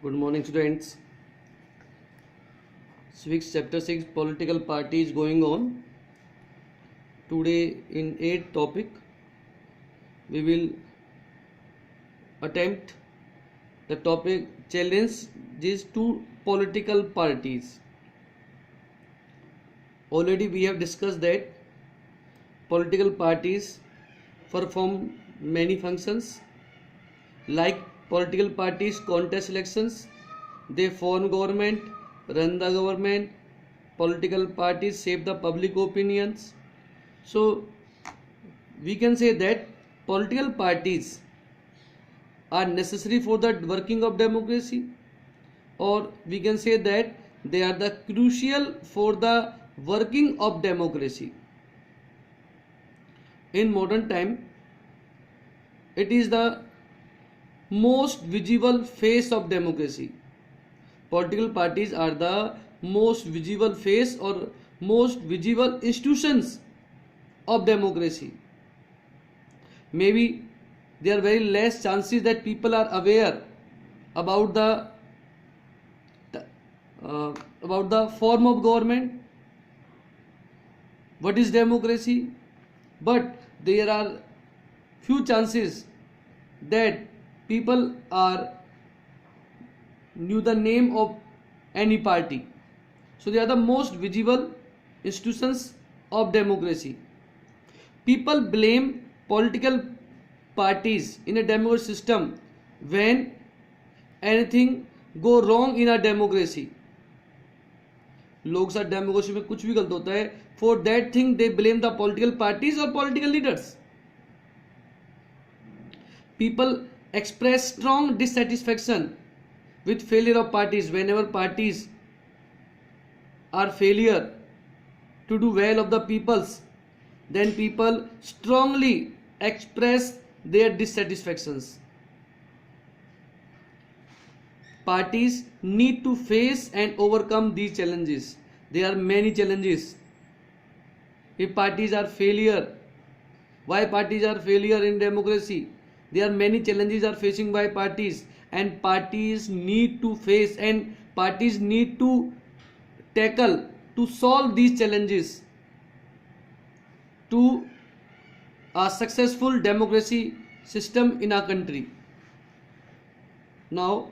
Good morning, students. Civics chapter 6 political party is going on. Today, in 8th topic, we will attempt the topic challenges to political parties. Already, we have discussed that political parties perform many functions like political parties contest elections, they form government, run the government, political parties shape the public opinions. So we can say that political parties are necessary for the working of democracy, or we can say that they are the crucial for the working of democracy. In modern time, it is the most visible face of democracy. Political parties are the most visible face or most visible institutions of democracy. Maybe there are very less chances that people are aware about the form of government, what is democracy, but there are few chances that people are knew the name of any party. So they are the most visible institutions of democracy. People blame political parties in a democratic system when anything go wrong in a democracy. लोग साथ democracy में कुछ भी गलत होता है, for that thing they blame the political parties or political leaders. People express strong dissatisfaction with failure of parties. Whenever parties are failure to do well of the peoples, then people strongly express their dissatisfactions. Parties need to face and overcome these challenges. There are many challenges. If parties are failure, why parties are failure in democracy? There are many challenges are facing by parties, and parties need to face and parties need to tackle to solve these challenges to a successful democracy system in our country. Now,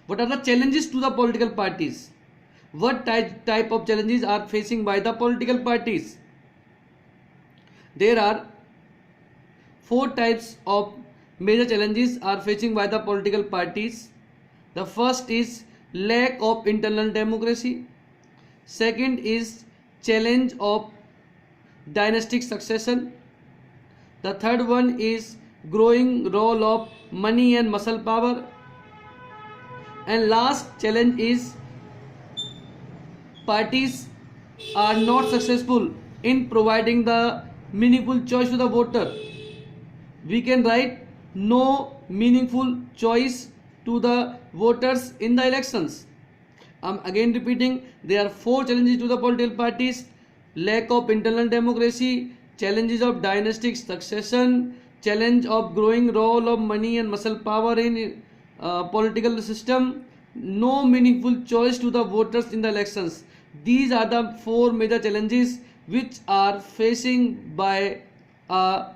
what are the challenges to the political parties? What type of challenges are facing by the political parties? There are 4 types of major challenges are facing by the political parties. The first is lack of internal democracy. Second is challenge of dynastic succession. The third one is growing role of money and muscle power. And last challenge is parties are not successful in providing the meaningful choice to the voter. We can write no meaningful choice to the voters in the elections. I'm again repeating, there are 4 challenges to the political parties: lack of internal democracy, challenges of dynastic succession, challenge of growing role of money and muscle power in political system, no meaningful choice to the voters in the elections. These are the 4 major challenges which are facing by a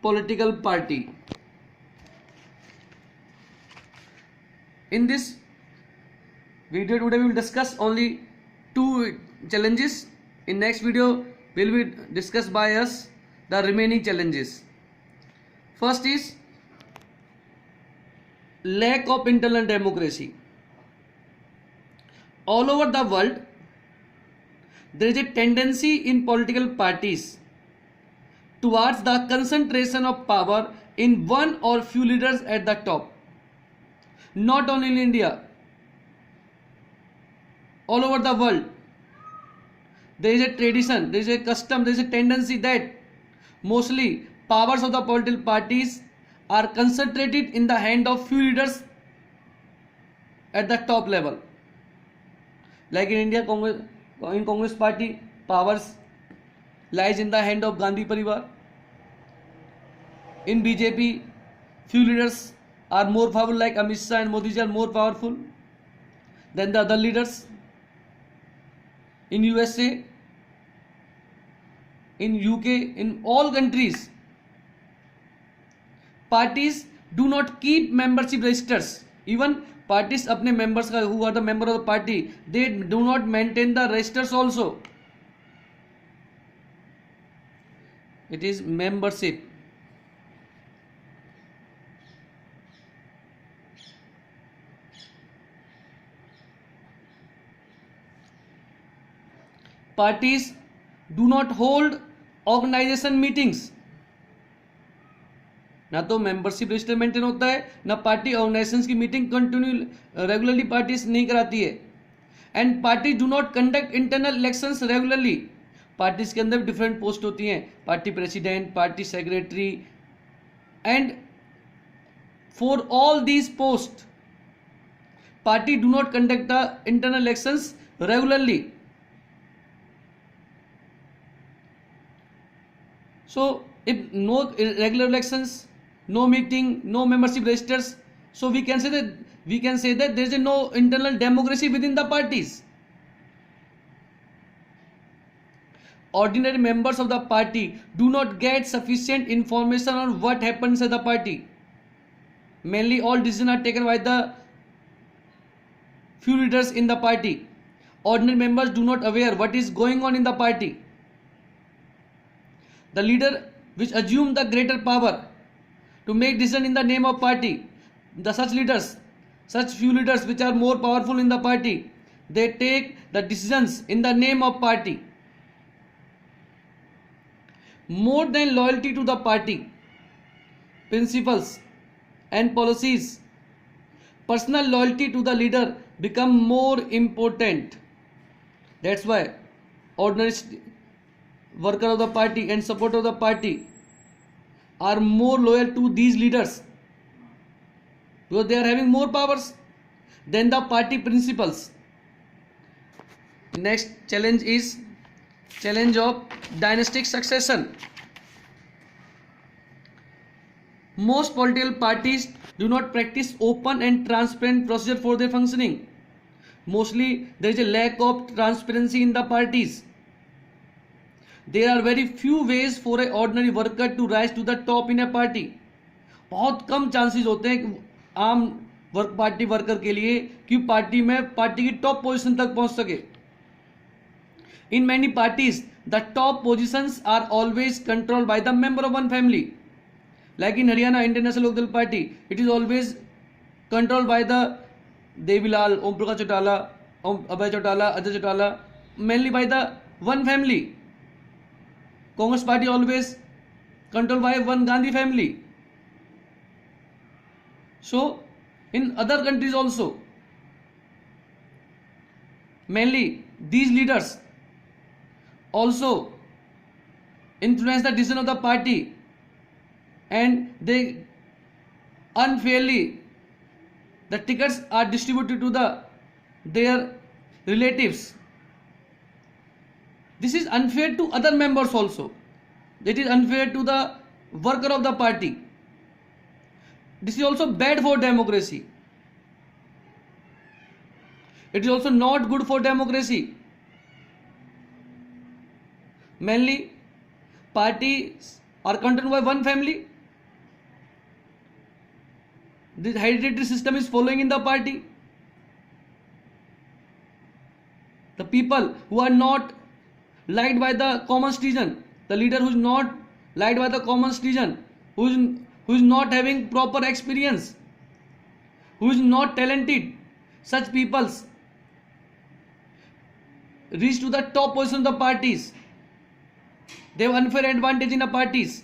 political party. In this video today we will discuss only 2 challenges. In next video will be discussed by us the remaining challenges. First is lack of internal democracy. All over the world there is a tendency in political parties towards the concentration of power in one or few leaders at the top. Not only in India, all over the world there is a tradition, there is a custom, there is a tendency that mostly powers of the political parties are concentrated in the hand of few leaders at the top level. Like in India, in Congress party, powers lies in the hand of Gandhi Parivar. In BJP, few leaders are more powerful, like Amit Shah and Modi ji are more powerful than the other leaders. In USA, in UK, in all countries, parties do not keep membership registers. Even parties अपने members का, who are the member of the party, they do not maintain the registers also. It is membership. Parties do not hold organization meetings. ना तो membership register maintain होता है, ना party organisations की meeting continue regularly parties नहीं कराती है. And party do not conduct internal elections regularly. Parties के अंदर डिफरेंट पोस्ट होती हैं, party president, party secretary, and for all these post party do not conduct the internal elections regularly. So if no regular elections, no meeting, no membership registers, so we can say that there is no internal democracy within the parties. Ordinary members of the party do not get sufficient information on what happens at the party. Mainly all decisions are taken by the few leaders in the party. Ordinary members do not aware what is going on in the party. The leader which assume the greater power to make decision in the name of party, such few leaders which are more powerful in the party, they take the decisions in the name of party. More than loyalty to the party principles and policies, personal loyalty to the leader become more important. That's why ordinary worker of the party and supporter of the party are more loyal to these leaders because they are having more powers than the party principles. Next challenge is challenge of dynastic succession. Most political parties do not practice open and transparent procedure for their functioning. Mostly there is a lack of transparency in the parties. There are very few ways for an ordinary worker to rise to the top in a party. बहुत कम chances होते हैं कि आम party worker के लिए कि party में party की टॉप पोजीशन तक पहुंच सके. In many parties, the top positions are always controlled by the member of one family. Like in Haryana International Lokdal Party, it is always controlled by the Devilal, Om Prakash Chautala, Abhay Chautala, Ajay Chautala, mainly by the one family. Congress party always controlled by one Gandhi family. So in other countries also, mainly these leaders also influence the decision of the party, and they unfairly the tickets are distributed to their relatives. This is unfair to other members also. It is unfair to the worker of the party. This is also bad for democracy. It is also not good for democracy. Mainly parties are controlled by one family. This hereditary system is following in the party. The people who are not liked by the common citizen, the leader who is not liked by the common citizen, who is not having proper experience, who is not talented, such peoples reach to the top position of the parties. They have unfair advantage in the parties.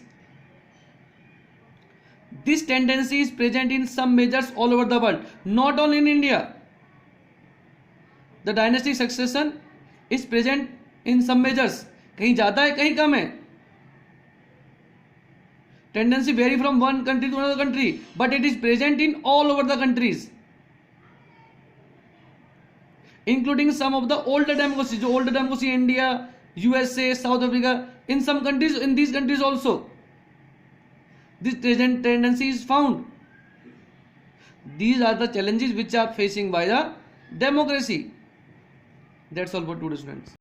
This tendency is present in some measures all over the world, not only in India. The dynastic succession is present in some measures. कहीं ज़्यादा है, कहीं कम है. Tendency vary from one country to another country, but it is present in all over the countries, including some of the older democracies. जो older democracy, India, USA, South Africa, in some countries, in these countries also, this tendency is found. These are the challenges which are facing by the democracy. That's all for today, students.